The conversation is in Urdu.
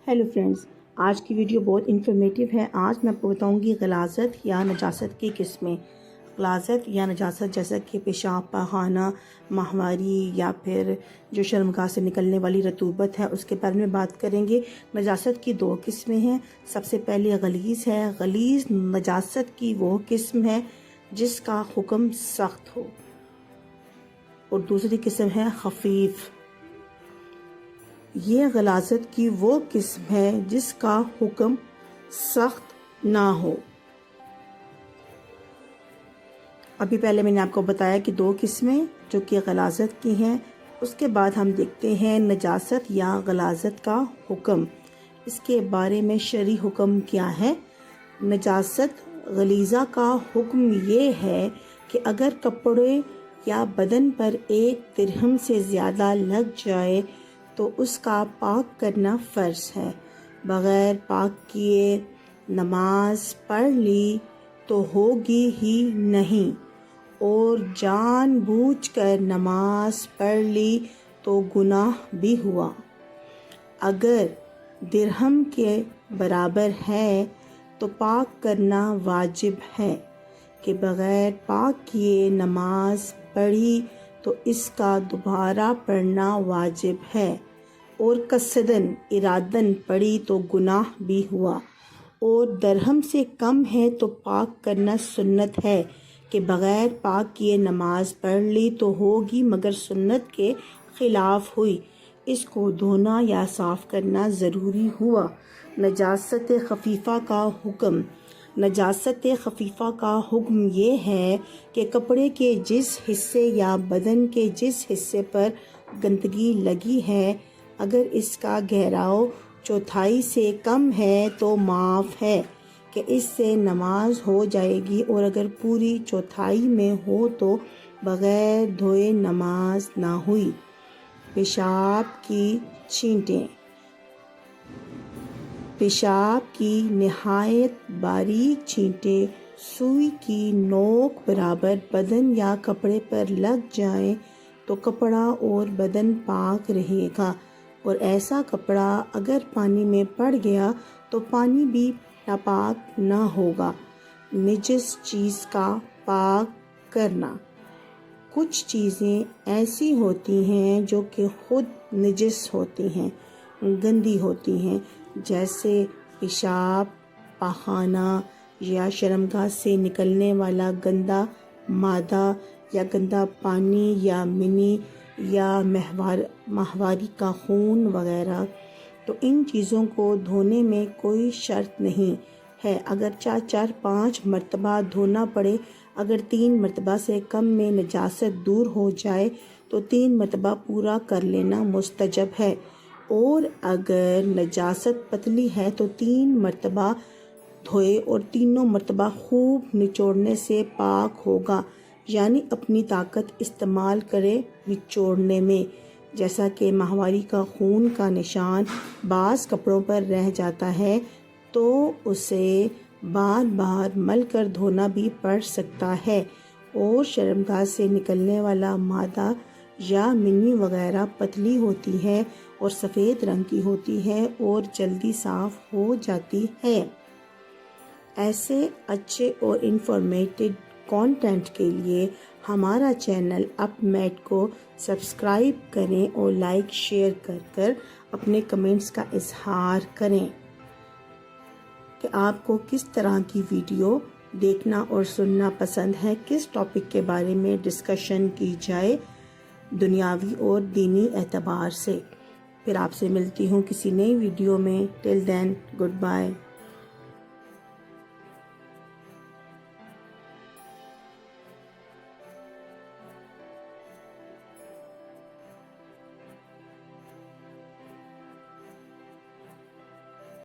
ہیلو فرینڈز، آج کی ویڈیو بہت انفارمیٹیو ہے۔ آج میں آپ کو بتاؤں گی غلاظت یا نجاست کی قسمیں۔ غلاظت یا نجاست جیسا کہ پیشاب، پاخانہ، ماہواری یا پھر جو شرمگاہ سے نکلنے والی رطوبت ہے، اس کے بارے میں بات کریں گے۔ نجاست کی دو قسمیں ہیں۔ سب سے پہلے غلیظ ہے۔ غلیظ نجاست کی وہ قسم ہے جس کا حکم سخت ہو، اور دوسری قسم ہے خفیف۔ یہ غلاظت کی وہ قسم ہے جس کا حکم سخت نہ ہو۔ ابھی پہلے میں نے آپ کو بتایا کہ دو قسمیں جو کہ غلاظت کی ہیں۔ اس کے بعد ہم دیکھتے ہیں نجاست یا غلاظت کا حکم۔ اس کے بارے میں شرعی حکم کیا ہے۔ نجاست غلیظہ کا حکم یہ ہے کہ اگر کپڑے یا بدن پر 1 درہم سے زیادہ لگ جائے تو اس کا پاک کرنا فرض ہے۔ بغیر پاک کیے نماز پڑھ لی تو ہوگی ہی نہیں، اور جان بوجھ کر نماز پڑھ لی تو گناہ بھی ہوا۔ اگر درہم کے برابر ہے تو پاک کرنا واجب ہے کہ بغیر پاک کیے نماز پڑھی تو اس کا دوبارہ پڑھنا واجب ہے، اور قصدن ارادن پڑھی تو گناہ بھی ہوا۔ اور درہم سے کم ہے تو پاک کرنا سنت ہے کہ بغیر پاک کیے نماز پڑھ لی تو ہوگی مگر سنت کے خلاف ہوئی، اس کو دھونا یا صاف کرنا ضروری ہوا۔ نجاست خفیفہ کا حکم۔ نجاست خفیفہ کا حکم یہ ہے کہ کپڑے کے جس حصے یا بدن کے جس حصے پر گندگی لگی ہے، اگر اس کا گہراؤ 1/4 سے کم ہے تو معاف ہے کہ اس سے نماز ہو جائے گی، اور اگر پوری 1/4 میں ہو تو بغیر دھوئے نماز نہ ہوئی۔ پیشاب کی چھینٹیں۔ پیشاب کی نہایت باریک چھینٹیں سوئی کی نوک برابر بدن یا کپڑے پر لگ جائیں تو کپڑا اور بدن پاک رہے گا، اور ایسا کپڑا اگر پانی میں پڑ گیا تو پانی بھی ناپاک نہ ہوگا۔ نجس چیز کا پاک کرنا۔ کچھ چیزیں ایسی ہوتی ہیں جو کہ خود نجس ہوتی ہیں، گندی ہوتی ہیں، جیسے پیشاب، پاخانہ یا شرمگاہ سے نکلنے والا گندا مادہ یا گندا پانی یا منی یا ماہواری کا خون وغیرہ۔ تو ان چیزوں کو دھونے میں کوئی شرط نہیں ہے، اگر 4-5 مرتبہ دھونا پڑے۔ اگر 3 مرتبہ سے کم میں نجاست دور ہو جائے تو 3 مرتبہ پورا کر لینا مستجب ہے، اور اگر نجاست پتلی ہے تو 3 مرتبہ دھوئے اور تینوں مرتبہ خوب نچوڑنے سے پاک ہوگا، یعنی اپنی طاقت استعمال کرے نچوڑنے میں۔ جیسا کہ ماہواری کا خون کا نشان بعض کپڑوں پر رہ جاتا ہے تو اسے بار بار مل کر دھونا بھی پڑ سکتا ہے، اور شرمگاہ سے نکلنے والا مادہ یا منی وغیرہ پتلی ہوتی ہے اور سفید رنگ کی ہوتی ہے اور جلدی صاف ہو جاتی ہے۔ ایسے اچھے اور انفارمیٹیو کانٹینٹ کے لیے ہمارا چینل اپ میڈ کو سبسکرائب کریں اور لائک شیئر کر اپنے کمنٹس کا اظہار کریں کہ آپ کو کس طرح کی ویڈیو دیکھنا اور سننا پسند ہے، کس ٹاپک کے بارے میں ڈسکشن کی جائے دنیاوی اور دینی اعتبار سے۔ پھر آپ سے ملتی ہوں کسی نئی ویڈیو میں۔ ٹل دین، گڈ بائے۔